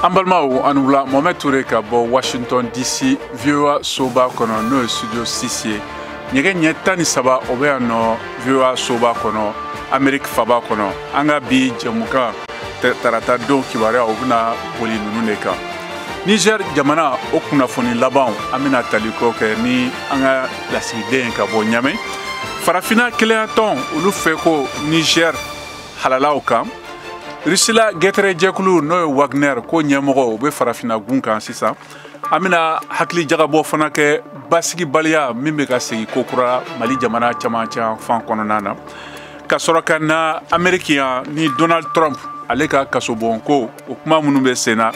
Ambalmao Anoula Mohamed Touré ka bo Washington DC VOA soba kono no studio Sissi nyege nyetani saba obe no VOA soba kono Amerique faba kono anga bi jemuka tarata do kibare obuna boli nuneka Niger jamana okuna foni laban amina taliko ke ni anga la siden ka bo nyame farafina kleaton ulu feko Niger halalauka Risila Getre Jekulu no Wagner ko nyemogo be farafina gunkan sisa amina hakli jagabo fana ke basigi balia mimbe ka segi kokura Mali jamana chama fan kononana ka soraka na American ni Donald Trump aleka kasobonko o kuma munu be sena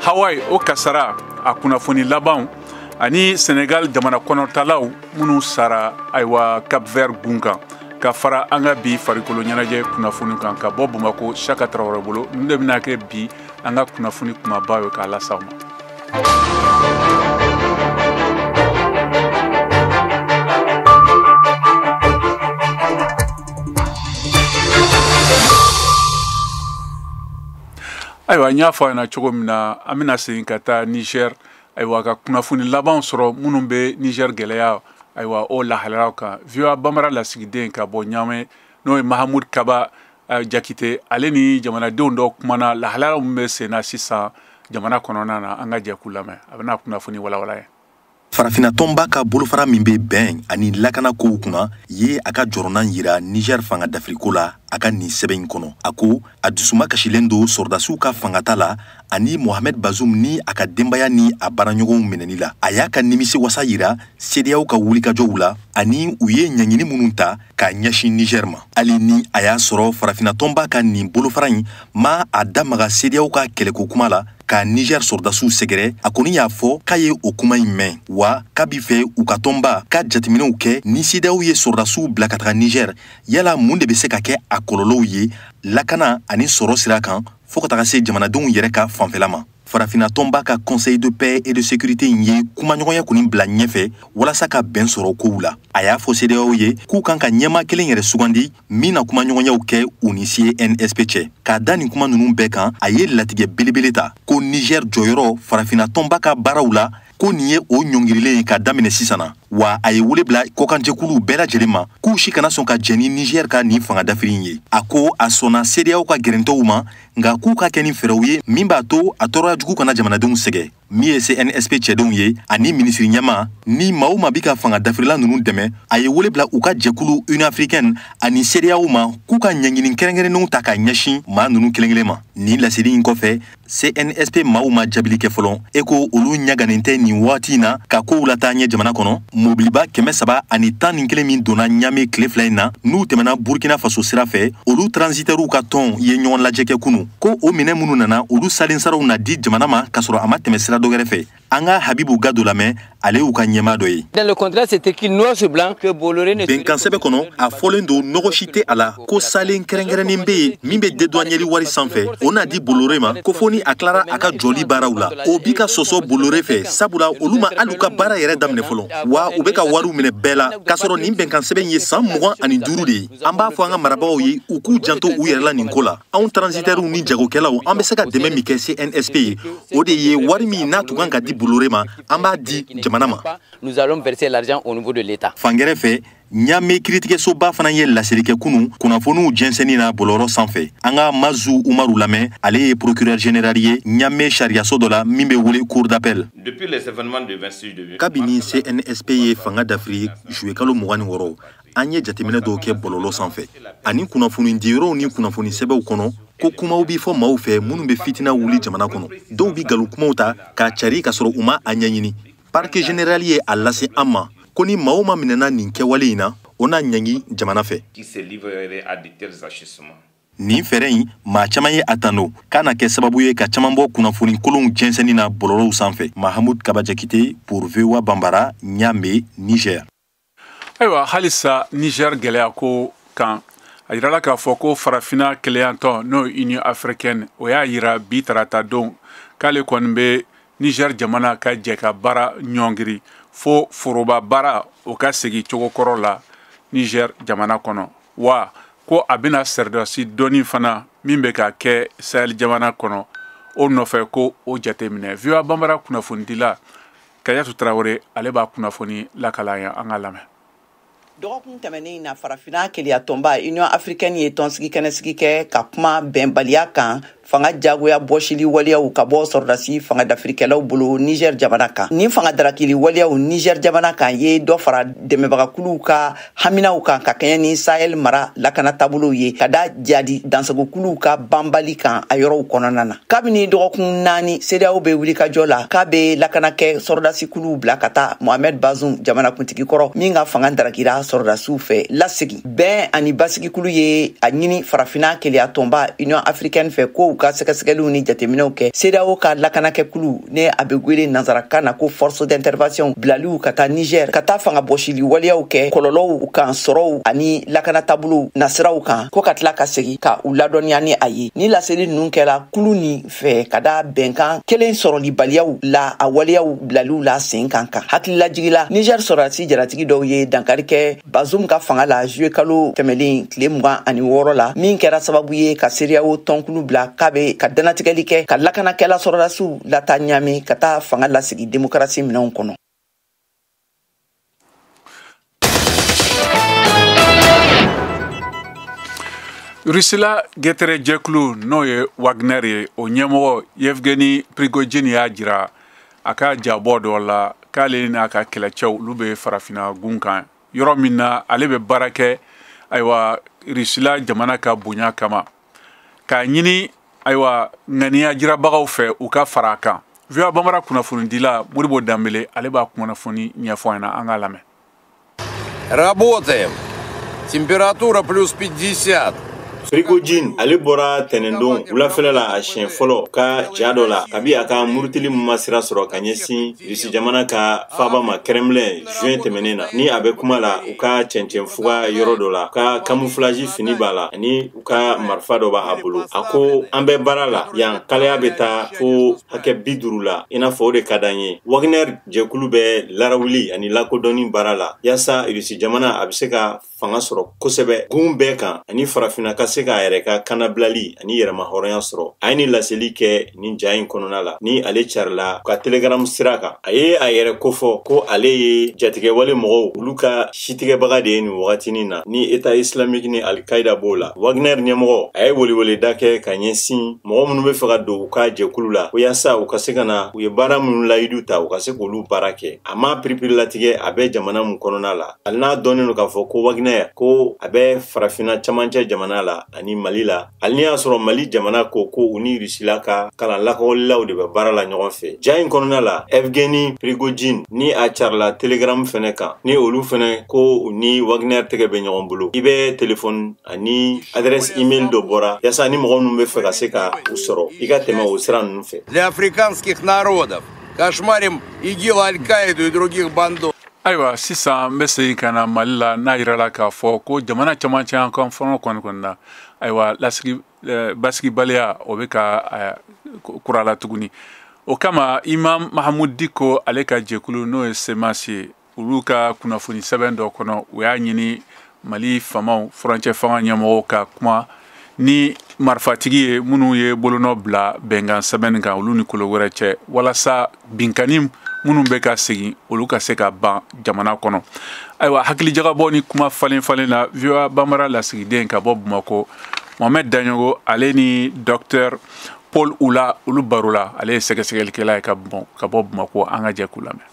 Hawaii o kasara akuna foni laban ani Senegal jamana konotalaw munu sara aywa Cap Vert gunkan ka fara anga bi farikolo nyanaje kunafuni kan ka bo Bamako Chaka Traoré bolo nde bina ke bi anga kunafuni kuma bayo ka la sawma aywa nya fa na chogo mina amina sin kata Niger aywa ka kunafuni laban soro munumbe Niger geleya aywa o la halalaka viwa bamara la sigiden ka bo nyame no Mahamoud Kaba jakite aleni jamana dondo kumana la halala mbe sena sisa jamana konona na anga jakulame abana kuna funi wala Farafina tomba ka bolofara min be ben ani lakana ko kuna ye aka jorona yira Niger fanga d'Afrique la aka ni seben kono ako adusuma kashilendo sordasu ka fangata la ani Mohamed Bazoum ni aka dembaya ni abaranyogo meneni la ayaka nimisi wasa yira CEDEAO ka wuli ka jowula ani uye nyanyini mununta ka nyashi Niger ma ali ni aya soro farafina tomba ka ni bolofara ma adamaga CEDEAO ka keleko kuma la ka Niger sordasu segere akoni ya fo kaye okuma ime wa kabife ukatomba ka jatimine uke ni CEDEAO ye sordasu blakatra Niger yala munde bese ka ke akololo ye lakana ani soro sirakan fokota se jamanadenw yɛrɛ ka fanfɛlama farafina tomba ka conseil de paix et de sécurité ye kumaɲɔgɔnya kuni bila ɲɛfɛ walasa ka bɛn sɔrɔ kow la a y'a fɔ CEDEAO ye k'u kan ka ɲɛma kelen yɛrɛ sugandi min na kumaɲɔgɔnyaw kɛ u ni CNSP cɛ k'a da nin kuma ninnu bɛɛ kan a ye latigɛ belebele ta ko Niger jɔyɔrɔ farafina tomba ka baaraw la ko nin ye o ɲɔngirilen ka daminɛ sisan na wa a ye wele bila kɔkanjɛkulu bɛɛ lajɛlen ma k'u si kana sɔn ka jɛn ni Niger ka nin fanga dafiri ye a ko a sɔnna CEDEAO ka gɛrɛntɔw ma nka k'u ka kɛ ni fɛɛrɛw ye min b'a to a tɔɔrɔya jugu kana jamanadenw sɛgɛ min ye CNSP cɛdenw ye ani minisiri ɲɛma ni maa o maa bi ka fanga dafirila ninnu dɛmɛ a ye wele bila u ka jɛkulu Union africaine ani CEDEAO ma k'u ka ɲɛɲini kɛrɛnkɛrɛnnenw ta ka ɲɛsin maa ninnu kelen kelen ma ni laseli in kɔfɛ CNSP maaw ma jabili kɛ fɔlɔ e ko olu ɲaganen tɛ nin waati in na ka kow lataa ɲɛ jamana kɔnɔ mobiliba 311 min donna ɲame tile fila in na n'u tɛmɛna Burkina Faso sira fɛ olu transitɛrw ka tɔn ye ɲɔgɔn lajɛ kɛ kunu ko o minɛ minnu nana olu salensaraw na di jamana ma ka sɔrɔ a ma tɛmɛ sira dɔ wɛrɛ fɛ an ka Habibu Gado lamɛn ale y'u ka ɲɛmaa dɔ ye. Dans le contrat c'est écrit noir sur blanc que Bolloré ne bɛnkan sɛbɛn kɔnɔ a fɔlen don nɔgɔ si tɛ a la ko salen kɛrɛnkɛrɛnnen bɛ yen min bɛ dédouaner wari sanfɛ o n'a di Bolloré ma ko fo ni a tilara a ka jɔli baaraw la o bi ka sɔsɔ Bolloré fɛ sabula olu ma hali u ka baara yɛrɛ daminɛ fɔlɔ wa u bɛ ka wariw minɛ bɛɛ la k'a sɔrɔ nin bɛnkan sɛbɛn ye san 25 de ye an b'a fɔ an ka marabagaw ye u k'u janto u yɛrɛ la nin ko la anw transitaires ni jagokɛlaw an bɛ se ka dɛmɛ min kɛ CNSP ye o de ye wari min n'a tun kan ka di Bolloré ma an b'a di jamana ma. Nous allons verser l'argent au niveau de l'État. Fangɛrɛ fɛ ɲame kiiritigɛsoba fana ye laseli kɛ kunu kunnafoniw jɛnsɛnni na bɔlɔlɔ sanfɛ an ka Mazu Umaru lamɛn ale ye procureur général ye ɲame sariyaso dɔ la min bɛ wele cour d'appel depuis les événements de 26 juillet kabini CNSP ye fanga dafiri juillet kalo 26 an ye jateminɛ dɔw kɛ bɔlɔlɔ sanfɛ ani kunnafoni diyɔrɔw ni kunnafoni sɛbɛnw kɔnɔ ko kumaw bi fɔ maaw fɛ minnu bɛ fitina wuli jamana kɔnɔ dɔw bi nkalon kumaw ta k'a cari ka sɔrɔ u ma a ɲɛɲini parquet général ye a lase an ma ko ni maa o maa minɛna nin kɛwale in na o n'a ɲangi jamana fɛ nin fɛɛrɛ in maa caman ye a tando k'a na kɛ sababu ye ka caman bɔ kunnafoni kolonw jɛnsɛnni na bɔlɔlɔw sanfɛ Mahamoud Kaba Jakite pour VOA Bambara Niamey Niger. Ayiwa halisa Niger gɛlɛya ko kan a yirala k'a fɔ ko farafina keleyantɔ n'o Union africaine o y'a yira bi tarata don k'ale kɔni bɛ Niger jamana ka jɛ ka baara ɲɔngiri fo foroba baara o ka segi cogo kɔrɔ la Niger jamana kɔnɔ wa ko a bɛna sɛridasi dɔɔni fana min bɛ ka kɛ Sahel jamana kɔnɔ o nɔfɛ ko o jateminɛ VOA Bambara kunnafonidila Kayatu Traoré ale b'a kunnafoni lakala yan an ka lamɛn. Dɔgɔkun tɛmɛnen na farafina keleya tɔnba Union africaine ye tɔnsigi kɛnɛsigi kɛ ka kuma bɛnbaliya kan fanga jagoya bɔsili waliyaw ka bɔ sɔrɔdasi fanga dafirikɛlaw bolo Niger jamana kan. Ni fanga darakili waliyaw Niger jamana kan ye dɔ fara dɛmɛbagakuluw ka haminaw kan ka kɛɲɛ ni Sahel mara lakana taabolow ye ka da jadi dansagokuluw ka banbali kan a yɔrɔw kɔnɔna na. Kabini dɔgɔkun 4 CEDEAO bɛ wulikajɔ la k'a bɛ lakana kɛ sɔrɔdasi kuluw bila ka taa Mohamed Bazoum jamanakuntigi kɔrɔ min ka fanga darakira sɔrɔdasiw fɛ lasegi. Bɛn ani basigikulu ye a ɲini farafina keleya tɔnba Union africaine fɛ ko ka sɛgɛsɛgɛliw ni jateminɛw kɛ CEDEAO ka lakanakɛkulu ne a bɛ wele nansarakan na ko force d'intervention bilaliw ka taa Niger ka taa fanga bɔsili waliyaw kɛ kɔlɔlɔw kan sɔrɔw ani lakana taabolow nasiraw kan ko ka tila ka segi ka u ladɔnniya ni a ye. Ni laseli ninnu kɛra kulu nin fɛ ka da bɛnkan kelen sɔrɔlibaliyaw la a waliyaw bilaliw la sen kan kan. Hakililajigila Niger sɔrɔdasi jaratigi dɔw ye dankari kɛ Bazoum ka fanga la juillet kalo tɛmɛlen tile 26 la min kɛra sababu ye ka CEDEAO tɔnkulu bila k'a bɛ ka danatigɛli kɛ ka lakanakɛla sɔrɔdasiw lata ɲami ka taa fanga lasigi démocratie minɛnw kɔnɔ. Rusila Getere jɛkulu n'o ye Wagner ye o ɲɛmɔgɔ Yevgeny Prigogine y'a jira a ka jabɔ dɔ la k'ale n'a ka kɛlɛcɛw olu bɛ farafina gun kan yɔrɔ min na ale bɛ baara kɛ ayiwa Rusila jamana ka bonya kama k'a ɲini ayiwa ŋaniya jirabagaw fɛ u ka fara a kan. VOA Bambara kunnafonidila Modibo Dambele ale b'a kunnafoni ɲɛfɔ an na an ka lamɛn. Работаем. Температура плюс 50. Prigogine ale bɔra tɛnɛndon wulafɛla la a siɲɛ fɔlɔ ka ja dɔ la kabi a ka murutili min ma sira sɔrɔ ka ɲɛsin Rusi jamana ka faaba ma Kremlin juin tɛmɛnen na ni a bɛ kuma la u ka cɛncɛn fuga yɔrɔ dɔ la ka camouflage fini b'a la ani u ka marifa dɔ b'a bolo a ko an bɛ baara la yan kalaya bɛ taa fo hakɛ 50 la i n'a fɔ o de ka d'an ye. Wagner jɛkulu bɛ larawuli ani lakodɔnni baara la yaasa Rusi jamana a bɛ se ka fanga sɔrɔ kosɛbɛ gun bɛɛ kan ani farafina ka se k'a yɛrɛ ka kanabilali ani yɛrɛma hɔrɔnya sɔrɔ. A ye ni laseli kɛ nin ja in kɔnɔna la ni ale carila ka telegram sira kan. A ye a yɛrɛ kofɔ ko ale ye jatigɛwale mɔgɔw olu ka sitigɛbaga de ye nin wagatinin na ni État islamique ni Al-Qaïda b'o la. Wagner ɲɛmɔgɔ a ye weleweleda kɛ ka ɲɛsin mɔgɔ minnu bɛ fɛ ka don u ka jɛkulu la ko yaasa u ka se ka na u ye baara minnu layidu ta u ka se k'olu baara kɛ. A ma piripiri latigɛ a bɛ jamana mun kɔnɔna la. Hali n'a dɔnnen don k'a fɔ ko Wagner ko a bɛ farafina camancɛ jamana la ani Mali la. Hali ni y'a sɔrɔ Mali jamana ko u ni Rusila ka kalan lakɔlilaw de bɛ baara la ɲɔgɔn fɛ. Ja in kɔnɔna la Evgeny Prigogine ni a carila telegram fɛnɛ kan ni olu fɛnɛ ko u ni Wagner tɛgɛ bɛ ɲɔgɔn bolo. I bɛ telefoni ani adresse email dɔ bɔra yaasa ni mɔgɔ minnu bɛ fɛ ka se ka u sɔrɔ i ka tɛmɛ o sira ninnu fɛ. Для африканских народов кошмарим ИГИЛ, Аль-Qaïда и других бандов. Ayiwa sisan n bɛ segin ka na Mali la n'a yirala k'a fɔ ko jamana camancɛ an kan fɔlɔ kɔni na ayiwa basigibaliya o bɛ ka kurala tuguni o kama Imam Mahamud Diko ale ka jɛkulu n'o ye SEMAS ye olu ka kunnafoni sɛbɛn dɔ kɔnɔ u y'a ɲini Mali famaw furancɛ fanga ɲɛmɔgɔw ka kuma ni marifatigi ye minnu ye bolonɔ bila bɛnkan sɛbɛnni kan olu ni kolo wɛrɛ cɛ walasa binkani minnu bɛ ka segin olu ka se ka ban jamana kɔnɔ. Ayiwa hakilijagabɔ ni kuma falen na VOA Bambara lasigiden ka bɔ Bamako Mohamed Daɲogo ale ni Dr Paul Oula olu baro la ale ye sɛgɛsɛgɛlikɛla ye ka bɔ Bamako an ka jɛ k'u lamɛn.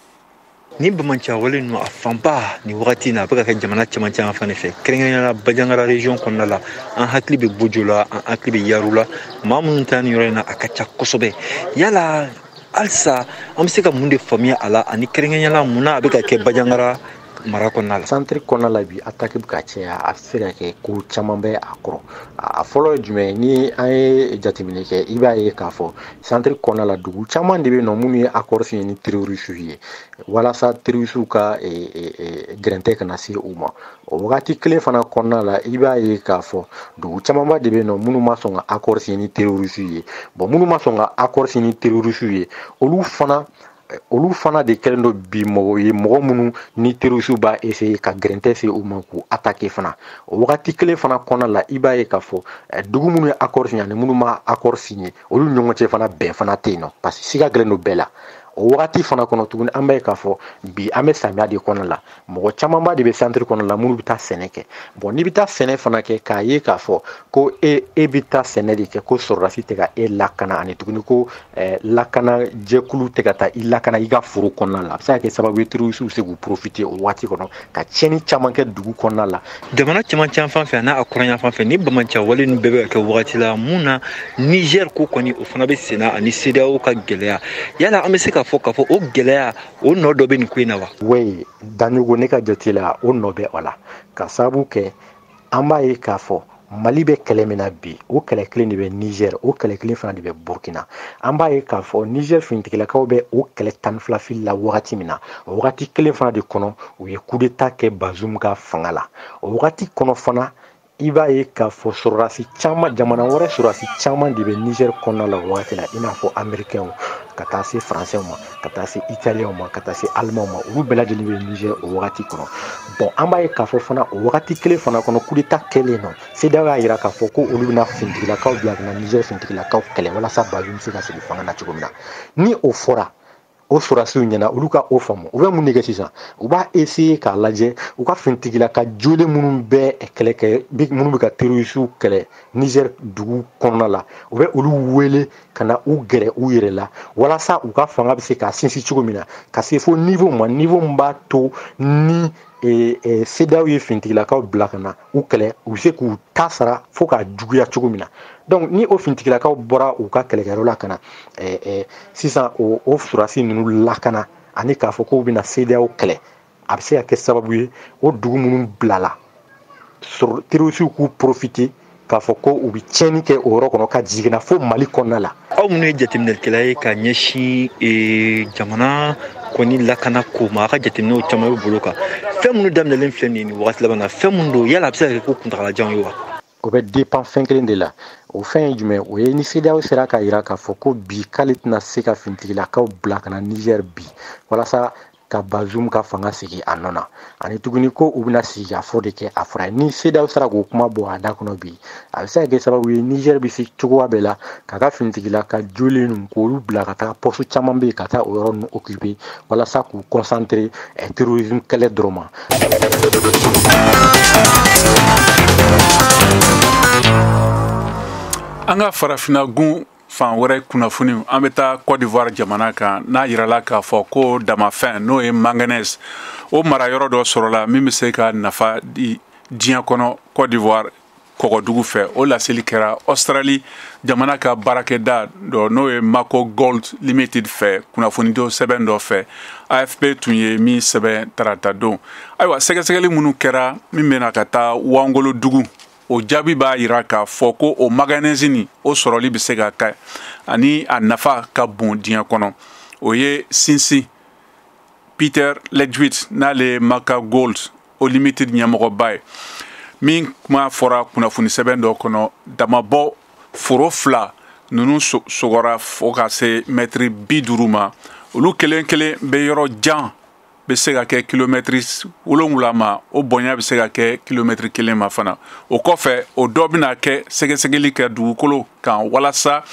Ni bamanan wale no a fanba ni wagati na a bɛ ka kɛ jamana cɛmancɛ an fana fɛ kɛrɛnkɛrɛnnenya la Bajangara région kɔnɔna la an hakili bɛ Bojo la an hakili bɛ Yaru la maa minnu taa ni yɔrɔ in na a ka ca kosɛbɛ yala halisa an bɛ se ka mun de faamuya a la ani kɛrɛnkɛrɛnnenya la mun na a bɛ ka kɛ Bajangara mara kɔnɔna la. Centre kɔnɔna la bi attaque bɛ ka caya a se ka kɛ ko caman bɛ a kɔrɔ a fɔlɔ ye jumɛn ni an ye jateminɛ kɛ i b'a ye k'a fɔ centre kɔnɔna la dugu caman de bɛ yen nɔ minnu ye accord signé ni terroristes ye walasa terroristes ka gɛrɛntɛ kana se u ma o wagati kelen fana kɔnɔna la i b'a ye k'a fɔ dugu camanba de bɛ yen nɔ minnu ma sɔn ka accord signé ni terroristes ye bon minnu ma sɔn ka accord signé ni terroristes ye olu fana olu fana de kelen do bi mɔgɔ minnu ni terroriste b'a essayer ka gɛrɛntɛ se u ma k'u attaquer fana o wagati kelen fana kɔnɔna la i b'a ye k'a fɔ dugu minnu ye accord signé ani minnu ma accord signé olu ɲɔgɔn cɛ fana bɛn fana tɛ yen nɔ parce que siga gɛlɛn do bɛɛ la o wagati fana kɔnɔ tuguni an b'a ye k'a fɔ bi an bɛ samiya de kɔnɔ la mɔgɔ camanba de bɛ centre kɔnɔ la minnu bɛ taa sɛnɛ kɛ bon n'i bɛ taa sɛnɛ fana kɛ k'a ye k'a fɔ ko e bɛ taa sɛnɛ de kɛ ko sɔrɔdasi tɛ ka e lakana ani tuguni ko lakana jɛkulu tɛ ka taa i lakana i ka foro kɔnɔna la a bɛ se ka kɛ sababu ye terroriste bɛ se k'u profiter o waati kɔnɔ ka tiɲɛni caman kɛ dugu kɔnɔna la jamana cɛmancɛ fan fɛ n'a kɔrɔnya fan fɛ ni bamaciya wale ninnu bɛɛ bɛ ka kɛ wagati la mun na Niger ko kɔni o fana bɛ senna ani CEDEAO ka gɛlɛya yala an bɛ se ka fɔ k'a fɔ o gɛlɛya o nɔ dɔ bɛ nin ko in na wa oui Daɲogo ne ka jate la o nɔ bɛ o la ka sababu kɛ an b'a ye k'a fɔ Mali bɛ kɛlɛ min na bi o kɛlɛ kelen de bɛ Niger o kɛlɛ kelen fana de bɛ Burkina an b'a ye k'a fɔ Niger finitigilakaw bɛ o kɛlɛ 12 fili la wagati min na o wagati kelen fana de kɔnɔ u ye coup d'état kɛ Bazoum ka fanga la o wagati kɔnɔ fana i b'a ye k'a fɔ sɔrɔdasi caman jamana wɛrɛ sɔrɔdasi caman de bɛ Niger kɔnɔna la o wagati la i n'a fɔ américains ka taa se français ma ka taa se italiens ma ka taa se allemands ma olu bɛɛ lajɛlen bɛ Niger o wagati kɔnɔ bon an b'a ye k'a fɔ fana o wagati kelen fana kɔnɔ coup d'état kɛlen nɔ CEDEAO y'a jira k'a fɔ ko olu bɛna finitigilakaw bila ka na Niger finitigilakaw kɛlɛ walasa Bazoum bɛ se ka segin fanga na cogo min na ni o fɔra o sɔrɔdasiw ɲɛna olu ka o faamu u bɛ mun de kɛ sisan u b'a essayer k'a lajɛ u ka finitigilaka jolen minnu bɛ kɛlɛ kɛ minnu bɛ ka terroriste kɛlɛ Niger dugu kɔnɔna la u bɛ olu wele ka na u gɛrɛ u yɛrɛ la walasa u ka fanga bɛ se k'a sinsin cogo min na ka se fo niveau min b'a to ni CEDEAO ye finitigilakaw bila ka na u kɛlɛ u bɛ se k'u ta sara fo k'a juguya cogo min na donc ni o finitigilakaw bɔra u ka kɛlɛkɛyɔrɔ la ka na sisan o sɔrɔdasi ninnu lakana ani k'a fɔ k'u bɛna CEDEAO kɛlɛ a bɛ se ka kɛ sababu ye o dugu minnu bilala terroriste k'u profiter k'a fɔ ko u bɛ tiɲɛni kɛ o yɔrɔ kɔnɔ ka jiginna fo Mali kɔnɔna la aw minnu ye jateminɛlikɛla ye ka ɲɛsin jamana kɔni lakana ko ma a ka jateminɛw caman bɛ bolo kan fɛn minnu daminɛlen filɛ nin wagati laban na fɛn minnu don yala a bɛ se ka kɛ ko kuntagalajan ye wa o bɛ dépend fɛn kelen de la o fɛn ye jumɛn o ye ni CEDEAO sera k'a jira k'a fɔ ko bi k'ale tɛna se ka finitigilakaw bila ka na Niger bi walasa ka Bazoum ka fanga sigi a nɔ na ani tuguni ko u bɛna sigi ka fɔ de kɛ a fɔra ni CEDEAO sera k'o kuma bɔ a da kɔnɔ bi a bɛ se ka kɛ sababu ye Niger bɛ se cogoya bɛɛ la k'a ka finitigilaka jolen ninnu k'olu bila ka taa poste caman bɛ yen ka taa o yɔrɔ ninnu occuper walasa k'u concentrer terrorisme kɛlɛ dɔrɔn ma. An ka farafina gun fan wɛrɛ kunnafoni an bɛ taa Côte d'Ivoire jamana kan n'a yirala k'a fɔ ko damafɛn n'o ye manganèse o marayɔrɔ dɔ sɔrɔla min bɛ se ka nafa di diɲɛ kɔnɔ Côte d'Ivoire kɔgɔdugu fɛ o laseli kɛra Australie jamana ka baarakɛda dɔ n'o ye Mako Gold Limited fɛ kunnafonido sɛbɛn dɔ fɛ AFP tun ye min sɛbɛn tarata don ayiwa sɛgɛsɛgɛli minnu kɛra min bɛna ka taa Wangolo dugu o jaabi b'a jira k'a fɔ ko o manganèse nin o sɔrɔli bɛ se ka kɛ ani a nafa ka bon diɲɛ kɔnɔ o ye sinsin Peter Ledwith n'ale Maka Gold o Limited ɲɛmɔgɔba ye min kuma fɔra kunnafoni sɛbɛn dɔ kɔnɔ damabɔ foro 2 ninnu sogora fo ka se mètre 50 ma olu kelen kelen bɛ yɔrɔ jan bɛ se ka kɛ kilomètre 7 ma o bonya bɛ se ka kɛ kilomètre 1 ma fana o kɔfɛ o dɔ bɛna kɛ sɛgɛsɛgɛli kɛ dugukolo kan walasa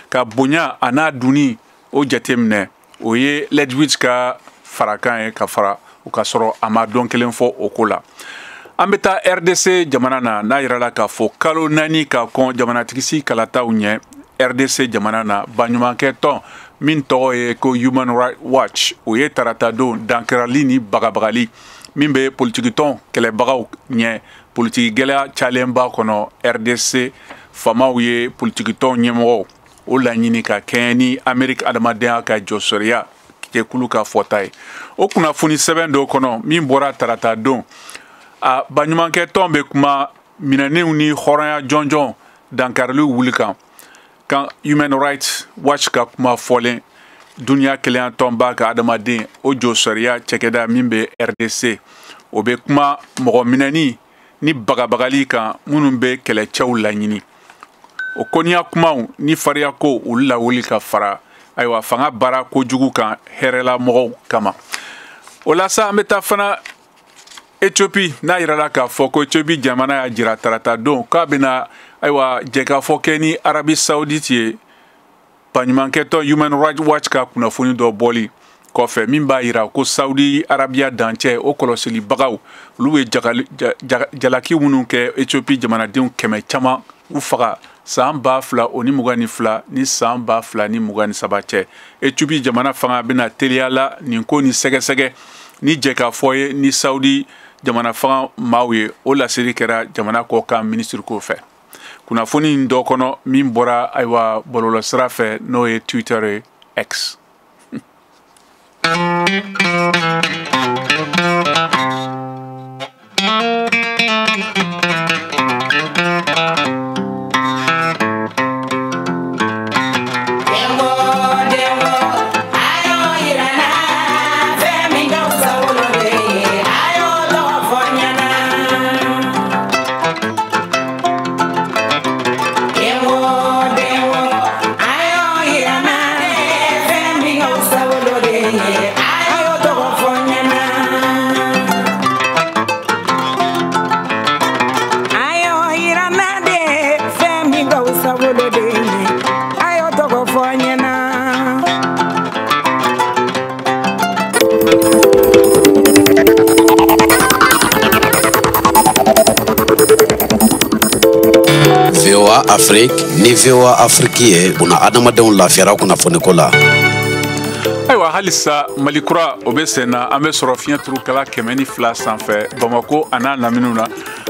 ka bonya a n'a dunni o jateminɛ o ye Ledwith ka farakan ye ka fara o ka sɔrɔ a ma dɔn kelen fɔ o ko la an bɛ taa RDC jamana na n'a yirala k'a fɔ kalo 4 ka kɔn jamanatigisi kalataw ɲɛ RDC jamana na baɲumankɛ tɔn min tɔgɔ ye ko Human Rights Watch o ye tarata don dankɛrali ni bagabagali min bɛ politiki tɔn kɛlɛbagaw ɲɛ politiki gɛlɛya cayalenba kɔnɔ RDC famaw ye politiki tɔn ɲɛmɔgɔw o laɲini ka kɛɲɛ ni Amérique adamadenya ka jɔsɔriya jɛkulu ka fɔta ye o kunnafoni sɛbɛn dɔ kɔnɔ min bɔra tarata don a baɲumankɛ tɔn bɛ kuma minɛninw ni hɔrɔnya jɔnjɔn dankariliw wuli kan Human Rights Watch ka kuma fɔlen duniya kɛlɛya tɔnba ka adamaden o jɔsɔriya cɛkɛda min bɛ RDC o bɛ kuma mɔgɔ minɛni ni bagabagali kan minnu bɛ kɛlɛcɛw laɲini o kɔniya kumaw ni fariya ko olu lawuli ka fara ayiwa fanga bara kojugu kan herela mɔgɔw kama o la sa an bɛ taa fana Éthiopie n'a yirala k'a fɔ ko Éthiopie jamana y'a jira tarata don k'a bɛna ayiwa jɛkafɔ kɛ ni Arabi Saoudite ye baɲumankɛtɔn Human Rights Watch ka kunnafoni dɔ bɔli kɔfɛ min b'a yira ko Saudi Arabia dancɛ o kɔlɔsilibagaw olu ye jalaki minnu kɛ Éthiopie jamanadenw kɛmɛ caman u faga san 2022 ni san 2023 cɛ Éthiopie jamana fanga bɛna teliya la nin ko ni sɛgɛsɛgɛ ni jɛkafɔ ye ni Saudi jamana fanga maaw ye o laseli kɛra jamana kɔkan ministre ko fɛ kunnafoni in dɔ kɔnɔ min bɔra ayiwa bɔlɔlɔsira fɛ n'o ye Twitter ye X. VOA Afrique ni VOA Afrique ye buna adamadenw lafiyara kunnafoni ko la. Ayiwa halisa Malikura o bɛ sen na an bɛ sɔrɔ fiɲɛ turukala 102 sanfɛ Bamako a n'a laminiw na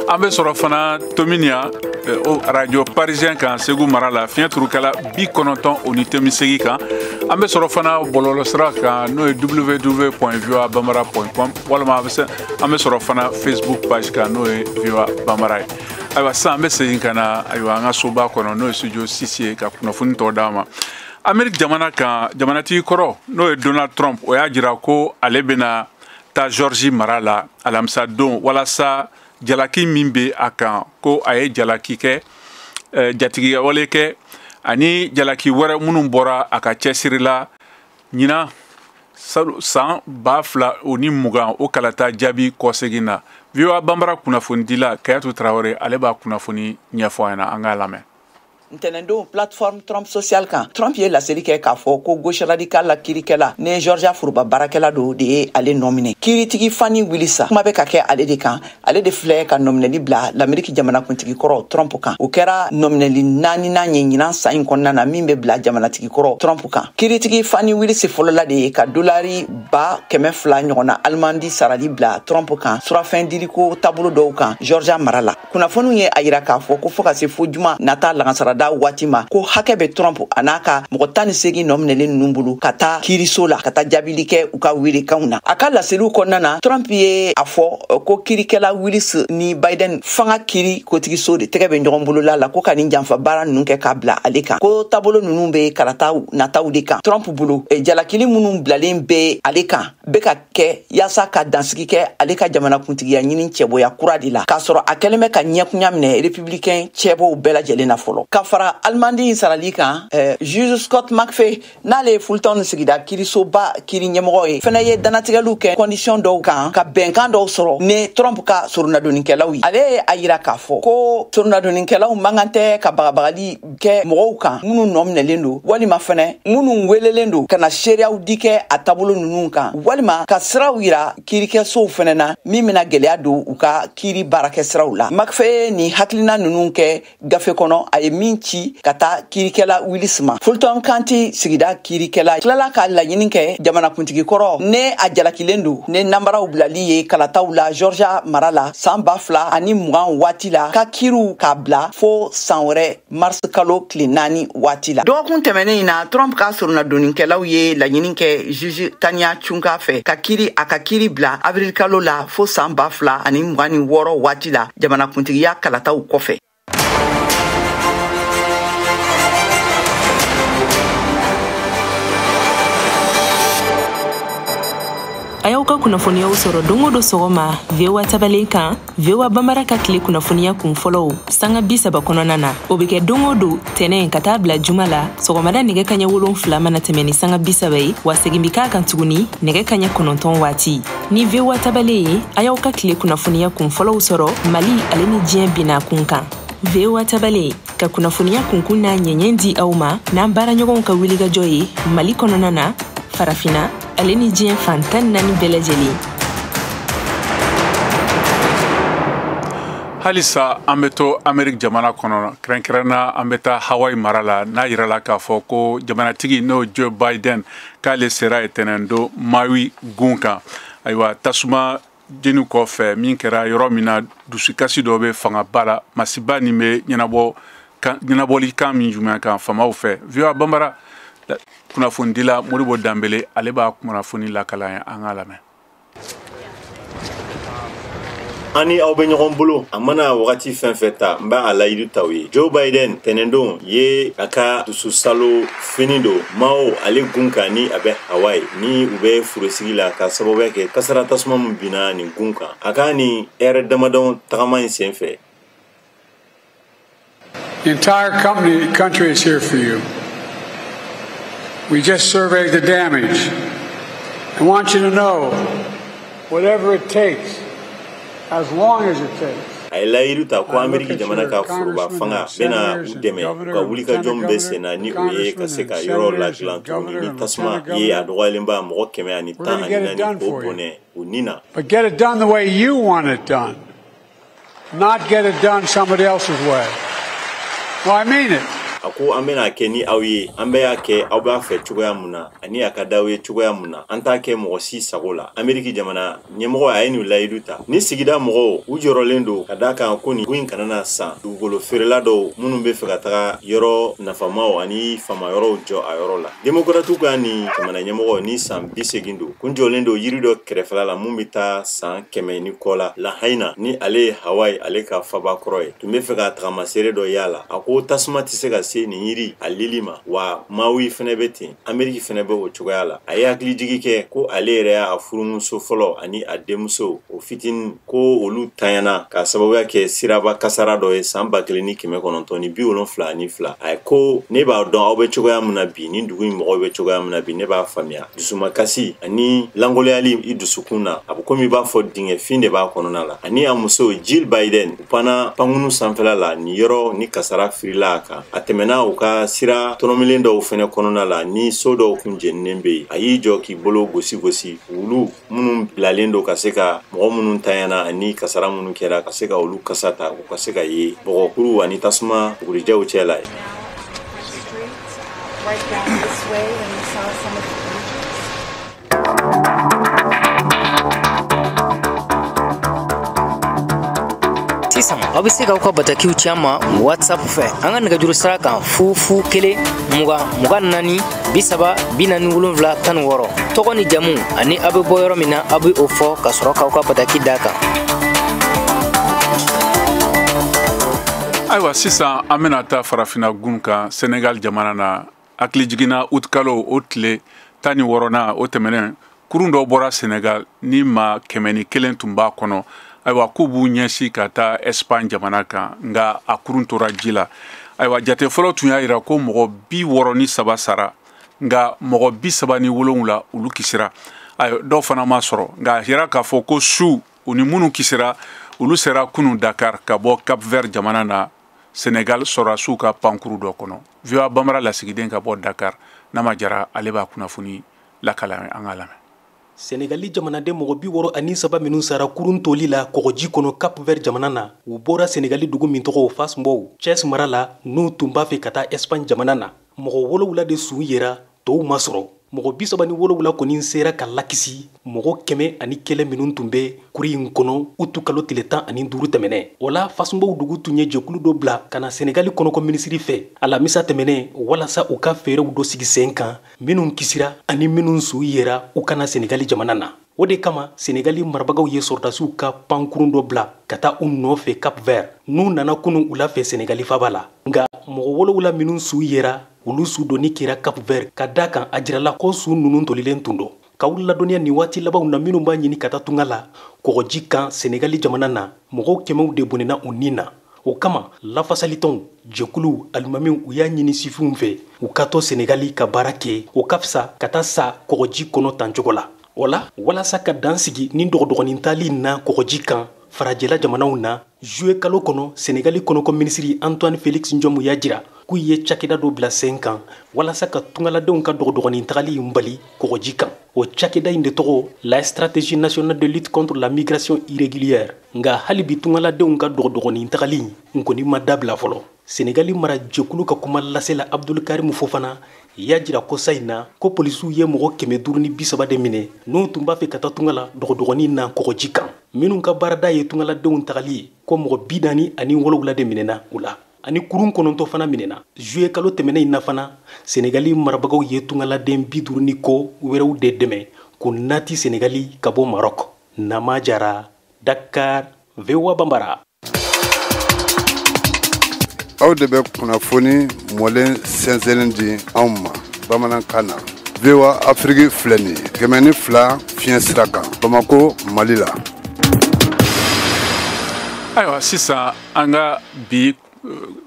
an bɛ sɔrɔ fana Tominia radio parisien kan Segu mara la fiɲɛ turukala 98.8 kan an bɛ sɔrɔ fana bɔlɔlɔsira kan n'o ye www.voabamara.com walima an bɛ sɔrɔ fana Facebook page kan n'o ye VOA Bamara ye. Ayiwa sisan an bɛ segin ka na ayiwa an ka soba kɔnɔ n'o ye studio 6 ye ka kunnafoni tɔ d'a ma. Amérique jamana kan jamanatigi kɔrɔ n'o ye Donald Trump o y'a jira ko ale bɛna taa Georgie mara la alamisa don walasa jalaki min bɛ a kan ko a ye jalaki kɛ jatigiyawale kɛ ani jalaki wɛrɛ minnu bɔra a ka cɛsiri la ɲinan san 2020 o kalata jaabi kɔsegin na VOA Bambara kunnafonidila Kayatu Traoré ale b'a kunnafoni ɲɛfɔ an na an k'a lamɛn. Ntɛnɛndon plateforme Trump social kan Trump ye laseli kɛ k'a fɔ ko gauche radical la kirikɛla ne Georgia Furuba barakɛla do de ye ale nomine kiritigi Fani Willis kuma bɛ ka kɛ ale de kan ale de filɛ ka nomineli bila l'Amérique jamanakuntigi kɔrɔ Trump kan o kɛra nomineli 4nan ye ɲinan san in kɔnɔna na min bɛ bila jamanatigi kɔrɔ Trump kan kiritigi Fani Willis fɔlɔla de ye ka $200 ɲɔgɔnna Almandi sarali bila Trump kan surafɛn diriko taabolo dɔw kan Georgia mara la kunnafoniw ye a yira k'a fɔ ko fo ka se fo juma nata lansara da waati ma ko hakɛ bɛ Trump a n'a ka mɔgɔ 18 nominelen ninnu bolo ka taa kiiriso la ka taa jaabili kɛ u ka welekanw na a ka laseliw kɔnɔna na Trump ye a fɔ ko kiirikɛla Willis ni Biden fanga kiiri kotigiso de tɛgɛ bɛ ɲɔgɔn bolo la ko ka nin janfa baara ninnu kɛ k'a bila ale kan ko taabolo ninnu bɛ karataw nataw de kan Trump bolo jalakili minnu bilalen bɛ ale kan bɛ ka kɛ yaasa ka dansigi kɛ ale ka jamanakuntigiya ɲini cɛbɔya kura de la k'a sɔrɔ a kɛlen bɛ ka ɲɛkunya minɛ républicain cɛbɔw bɛɛ lajɛlen na fɔlɔ ka fara Almandi sarali kan juge Scott McAfee n'ale ye Fulton sigida kiirisoba kiiri ɲɛmɔgɔ ye fɛnɛ ye danatigɛliw kɛ condition dɔw kan ka bɛnkan dɔw sɔrɔ ne Trump ka soronadonnikɛlaw ye ale ye a yira k'a fɔ ko soronadonnikɛlaw mankan tɛ ka bagabagali kɛ mɔgɔw kan minnu nɔminɛlen don walima fɛnɛ minnu welelen don ka na seereyaw di kɛ a taabolo ninnu kan walima ka siraw yira kiirikɛsow fɛnɛ na min bɛna gɛlɛya don u ka kiiri baarakɛ siraw la McAfee ni hakilina ninnu kɛ gafe kɔnɔ a ye min ci ka taa kiirikɛla Willis ma Fulton County sigida kiirikɛla tilala ka laɲini kɛ jamanakuntigi kɔrɔ ne a jalakilen don ne nambaraw bilali ye kalataw la Georgia mara la san 2020 waati la ka kiiriw k'a bila fo san wɛrɛ mars kalo tile 4 waati la dɔgɔkun tɛmɛnen in na Trump ka soronadonnikɛlaw ye laɲini kɛ juge Tanya Chunka fɛ ka kiiri a ka kiiri bila avril kalo la fo san 2026 waati la jamanakuntigiya kalataw kɔfɛ. a y'aw ka kunnafoniyaw sɔrɔ dongo do sɔgɔma VOA tabalen kan VOA Bambara ka tile kunnafoniya kun fɔlɔw sanga 30 kɔnɔna na o bɛ kɛ dongo do tɛnɛ ka taa bila juma la sɔgɔmada nɛgɛ kaɲɛ 7 mana tɛmɛ ni sanga 30 ye wa segin bi k'a kan tuguni nɛgɛ kaɲɛ 9 waati ni VOA tabalen ye a y'aw ka tile kunnafoniya kun fɔlɔw sɔrɔ Mali ale ni diɲɛ bina kun kan VOA tabalen ka kunnafoniya kunkun n'a ɲɛɲɛ di aw ma n'an baaraɲɔgɔnw ka wulikajɔ ye Mali kɔnɔna na farafina ale ni diɲɛ fan 14 bɛɛ lajɛlen. Halisa an bɛ to Amerik jamana kɔnɔ kɛrɛnkɛrɛnna an bɛ taa Hawaii mara la n'a yirala k'a fɔ ko jamanatigi n'o Joe Biden k'ale sera ntɛnɛn don Maui gun kan ayiwa tasuma jeni kɔfɛ min kɛra yɔrɔ min na dusukasi dɔ bɛ fangaba la masiba nin bɛ ɲɛnabɔli kan min jumɛn kan famaw fɛ VOA Bambara kunnafonidila Modibo Dambele ale b'a kunnafoni lakala ye an ka lamɛn. Ani aw bɛ ɲɔgɔn bolo a mana wagati fɛn fɛn ta n b'a a layidu taw ye Joe Biden tɛnɛndon ye a ka dususalo fini do Mao ale gun kan ni a bɛ Hawaii ni u bɛ furusigi la ka sababuya kɛ kasara tasuma min binna nin gun kan a ka ni ɛrɛ damadɔn tagama in sen fɛ. The entire country is here for you. We just surveyed the damage. I want you to know, whatever it takes, as long as it takes. A layidu ta ko Ameriki jamana ka foroba fanga bena u dɛmɛ ka wulikajɔ bɛ senna ni o ye ka se ka yɔrɔ ladilan tuguni ni tasuma ye a dɔgɔyalen ba mɔgɔ 114 k'o bɔnɛ u ni na. But get it done the way you want it done, not get it done somebody else's way. No, I mean it. A ko an bɛna kɛ ni aw ye an bɛ y'a kɛ aw b'a fɛ cogoya mun na ani a ka d'aw ye cogoya mun na an t'a kɛ mɔgɔ si sago la Ameriki jamana ɲɛmɔgɔ a ye nin layidu ta ni sigida mɔgɔw u jɔrɔlen do ka d'a kan ko nin ko in kana na san dugukolo feerela dɔw minnu bɛ fɛ ka taga yɔrɔ nafamaw ani fama yɔrɔw jɔ a yɔrɔ la demokratiw ka ni jamana ɲɛmɔgɔ ni san 80 do kun jɔlen do yiri dɔ kɛrɛfɛla la mun bɛ taa san 100 ni kɔ la Lahaina ni ale ye Hawaii ale ka faba kɔrɔ ye tun bɛ fɛ ka tagamasere dɔ y'a la a ko tasuma tɛ se ka se nin yiri a lili ma wa Maui fɛnɛ bɛ ten Ameriki fɛnɛ bɛ o cogoya la a ye hakilijigi kɛ ko ale yɛrɛ y'a furumuso fɔlɔ ani a denmuso o fitini ko olu tanyana ka sababuya kɛ siraba kasara dɔ ye san 1972 a ye ko ne b'a dɔn aw bɛ cogoya min na bi ni dugu in mɔgɔw bɛ cogoya min na bi ne b'a faamuya dusumakasi ani langoloyali i dusukun na a bɛ komi i b'a fɔ dingɛfin de b'a kɔnɔna la ani a muso Jill Biden u panna pankunu sanfɛla la ni yɔrɔ ni kasara firila a kan a tɛmɛna u ka sira tɔnɔmilen dɔw fɛnɛ kɔnɔna la ni so dɔw kun jeninen bɛ yen a y'i jɔ k'i bolo gosi olu minnu bilalen do ka se ka mɔgɔ minnu tanyana ani kasara minnu kɛra ka se ka olu kasa ta u ka se ka ye bɔgɔkuru ani tasuma bugurijɛw cɛ la ye. Sisan aw bɛ se k'aw ka batakiw ci an ma WhatsApp fɛ an ka nɛgɛjuru sira kan 001 20 24 47 16 tɔgɔ ni jamu ani aw bɛ bɔ yɔrɔ min na aw bɛ o fɔ ka sɔrɔ k'aw ka bataki d'a kan. Ayiwa sisan an bɛna taa farafina gun kan Senegal jamana na hakilijiginna août kalo o tile 16 o tɛmɛnen kurun dɔ bɔra Senegal ni maa 101 tun b'a kɔnɔ ayiwa k'u b'u ɲɛsin ka taa Espagne jamana kan nka a kurun tora ji la ayiwa jate fɔlɔ tun y'a jira ko mɔgɔ 63 sara nka mɔgɔ 37 olu kisira ayiwa dɔw fana ma sɔrɔ nka a jira k'a fɔ ko su u ni minnu kisira olu sera kunun Dakar ka bɔ Cap Vert jamana na Senegal sɔrɔdasiw ka pankuru dɔ kɔnɔ VOA Bambara lasigiden ka bɔ Dakar Nama Jara ale b'a kunnafoni lakala an ka lamɛn. Senegali jamanaden mɔgɔ 63 minnu sara kurun toli la kɔgɔji kɔnɔ Cap Vert jamana na u bɔra Senegali dugu min tɔgɔ Fass Mbow Thiès mara la n'u tun b'a fɛ ka taa Espagne jamana na mɔgɔ 7 de sun yera tɔw ma sɔrɔ mɔgɔ 37 kɔni sera ka lakisi mɔgɔ 101 minnu tun bɛ kuri in kɔnɔ utu kalo tile 15 tɛmɛnɛ o la Fass Mbow dugu tun ye jɛkulu dɔ bila ka na Senegali kɔnɔko minisiri fɛ alamisa tɛmɛnɛ walasa u ka fɛɛrɛw dɔ sigi sen kan minnu kisira ani minnu su yera u kana Senegali jamana na o de kama Senegali marabagaw ye sɔrɔdasiw ka pankurun dɔ bila ka taa u nɔfɛ Cap Vert n'u nana kunu u la fɛ Senegali faba la nka mɔgɔ 7 minnu su yera olu su doni kɛra Cap Vert ka da kan a jirala ko su ninnu tolilen tun don k'aw ladɔnniya nin waati labanw na minnu b'a ɲini ka taa tunga la kɔgɔji kan senegali jamana na mɔgɔw kɛmɛw de bɔnɛna u nin na o kama lafasalitɔnw jɛkuluw alimamiw u y'a ɲini sifinw fɛ u ka to senegali ka baara kɛ o ka fisa ka taa sa kɔgɔji kɔnɔ tan cogo la o la walasa ka dan sigi ni dɔgɔdɔgɔnin tali na kɔgɔji kan farajɛla jamanaw na juwe kalo kɔnɔ senegali kɔnɔko minisiri antoine félix njɔmu y'a jira k'u ye cakɛda dɔ bila sen kan walasa ka tungaladenw ka dɔgɔdɔgɔnin tagali in bali kɔgɔji kan o cakɛda in de tɔgɔ la stratégie nationale de lutte contre la migration irrégulière nga hali bi tungaladenw ka dɔgɔdɔgɔnin tagali in kɔni ma dabila fɔlɔ senegali mara jɛkulu ka kuma lasela abdulkarim fofana y'a jira ko sa in na ko polisiw ye mɔgɔ 530 de minɛ n'u tun b'a fɛ ka taa tunga la dɔgɔdɔgɔnin na kɔgɔji kan minnu ka baarada ye tungaladenw tagali ye ko mɔgɔ 47 de minɛna u la ani kurun 9 fana minɛna juye kalo tɛmɛnɛ in na fana senegali marabagaw ye tungaladen 50 ko wɛrɛw de dɛmɛ ko nati senegali ka bɔ marok nama jara dakar VOA Bambara. aw de bɛ kunnafoni mɔlen sɛnsɛnnin di anw ma bamanankan na VOA Afrique filɛ nin ye 102 fiɲɛ sira kan Bamako Mali la. ayiwa sisan an ka bi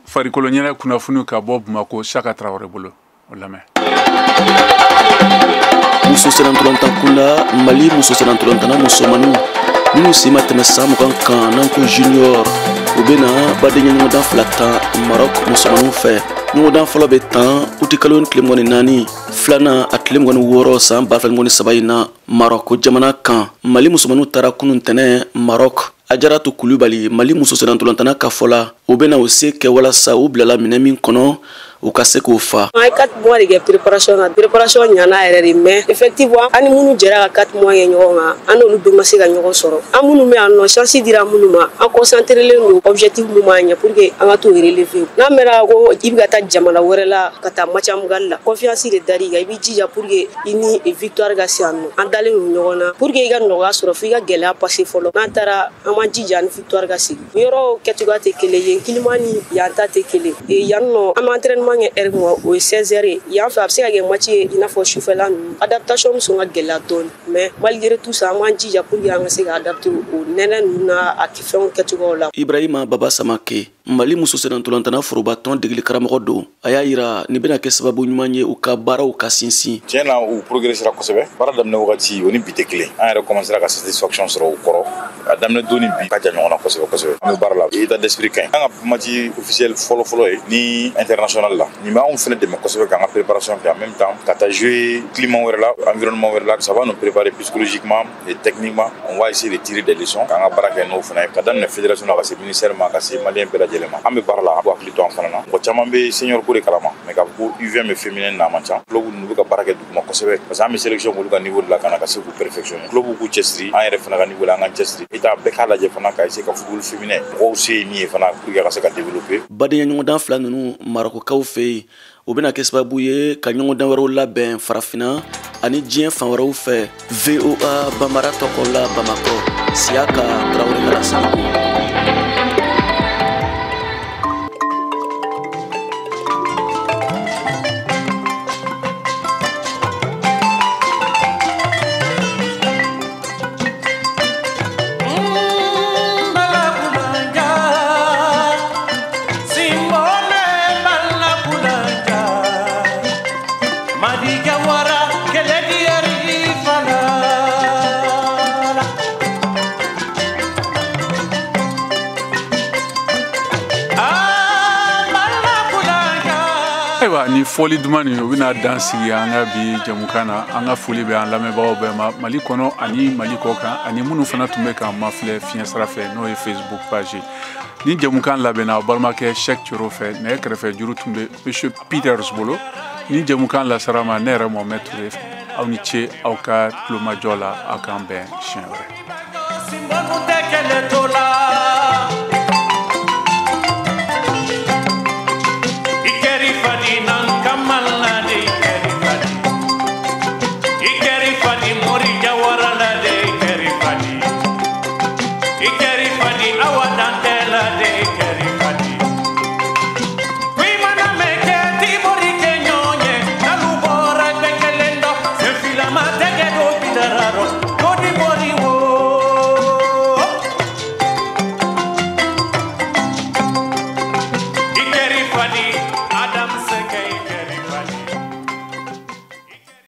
farikolo ɲɛnɛ kunnafoniw ka bɔ Bamako Saka Traoré bolo o lamɛn. muso sɛnɛntolantan kunda Mali muso sɛnɛntolantana musomaniw minnu si ma tɛmɛ san 20 kan n'an ko junior u bena baden ɲɔgɔndan 2 tan Maroc musomaniw fɛ ɲɔgɔndan fɔlɔ bɛ tan uti kalo tile 24 filanan a tile 26 san 2023 in na Maroc jamana kan Mali musomaniw taara kunun tɛnɛ Maroc Ajaratu Kulubali Mali muso sɛnɛntolantana ka fɔla u bena u se kɛ walasa u bilala minɛ min kɔnɔ u ka se k'o fa. An ye 4 mois de kɛ préparation na préparation ɲana yɛrɛ de mais effectivement an ni minnu jɛra ka 4 mois kɛ ɲɔgɔn kan an n'olu bɛɛ ma se ka ɲɔgɔn sɔrɔ an minnu bɛ yan nɔ chance dira minnu ma an concentrelen don objectif mun b'an ɲɛ pour que an ka t'o relever n'a mɛnna ko i bɛ ka taa jamana wɛrɛ la ka taa match amical la confiance de dar'i kan i b'i jija pour que i ni victoire ka se yan nɔ an dalen don ɲɔgɔn na pour que i ka nɔgɔya sɔrɔ f'i ka gɛlɛya passer fɔlɔ n'an taara an m'an jija ni victoire ka sigi yɔrɔ kɛcogoya tɛ kelen ye climat ni yan ta tɛ kelen yan nɔ an bɛ entraînement kɛ heure min o ye 16h ye yan fɛ a bɛ se ka kɛ match ye i n'a fɔ sufɛla ninnu adaptation bɛ sɔn ka gɛlɛya dɔɔni mais malgré tout ça an m'an jija pour que an ka se ka adapter o nɛnɛ ninnu n'a a fɛnw kɛcogoyaw la. Ibrahima Baba Samake Mali muso sɛnɛntolantana foroba tɔn degeli karamɔgɔ don a y'a yira nin bɛna kɛ sababu ɲuman ye u ka baaraw ka sinsin. Tiɲɛ na u progressera kosɛbɛ baara daminɛ wagati o ni bi tɛ kelen an yɛrɛ commencera ka satisfaction sɔrɔ u kɔrɔ a daminɛ don ni bi ka jan ɲɔgɔn na kosɛbɛ kosɛbɛ an bɛ baara la état d'esprit ka ɲi an ka match officiel fɔlɔ ye ni international la nin bɛ anw fɛnɛ dɛmɛ kosɛbɛ k'an ka préparation kɛ en même temps ka taa jouer climat wɛrɛ la environnement wɛrɛ la ça va nous préparer psychologiquement et techniquement on va essayer de tirer des leçons k'an ka baara kɛ n'o fana ye ka daminɛ fédération na ka se ministère ma ka se malien bɛɛ lajɛlen ma an bɛ baara la an b'u hakili to an fana na mɔgɔ caman bɛ senior ko de kalama mais k'a fɔ ko UVM bɛ féminin na a man ca club ninnu bɛ ka baara kɛ duguma kosɛbɛ parce que an bɛ sélection k'olu ka niveau de la ka na ka se k'u perfectionner club k'u cɛsiri an yɛrɛ fana ka niveau la an k'an cɛsiri état bɛɛ k'a lajɛ fana ka essayer ka football féminin mɔgɔw se ye min ye fana pour que a ka se ka développer. Badenya ɲɔgɔndan 2 ninnu Marokokaw fɛ yen o bɛna kɛ sababu ye ka ɲɔgɔndan wɛrɛw labɛn farafina ani diɲɛ fan wɛrɛw fɛ. VOA Bambara tɔgɔ la Bamako Siaka Traoré Alassane. Ni foli duman ni o bɛna dan sigi an ka bi jamukan na an ka foli bɛ an lamɛnbagaw bɛɛ ma Mali kɔnɔ ani Mali kɔ kan ani minnu fana tun bɛ k'an mafilɛ fiɲɛ sira fɛ n'o ye Facebook page ni jamukan labɛnna aw balimakɛ Cheikh Thioro fɛ nɛgɛ kɛrɛfɛ juru tun bɛ Monsieur Peters bolo ni jamukan lasara ma ne yɛrɛ Mohamed Touré aw ni ce aw ka tulomajɔ la aw k'an bɛn siɲɛ wɛrɛ.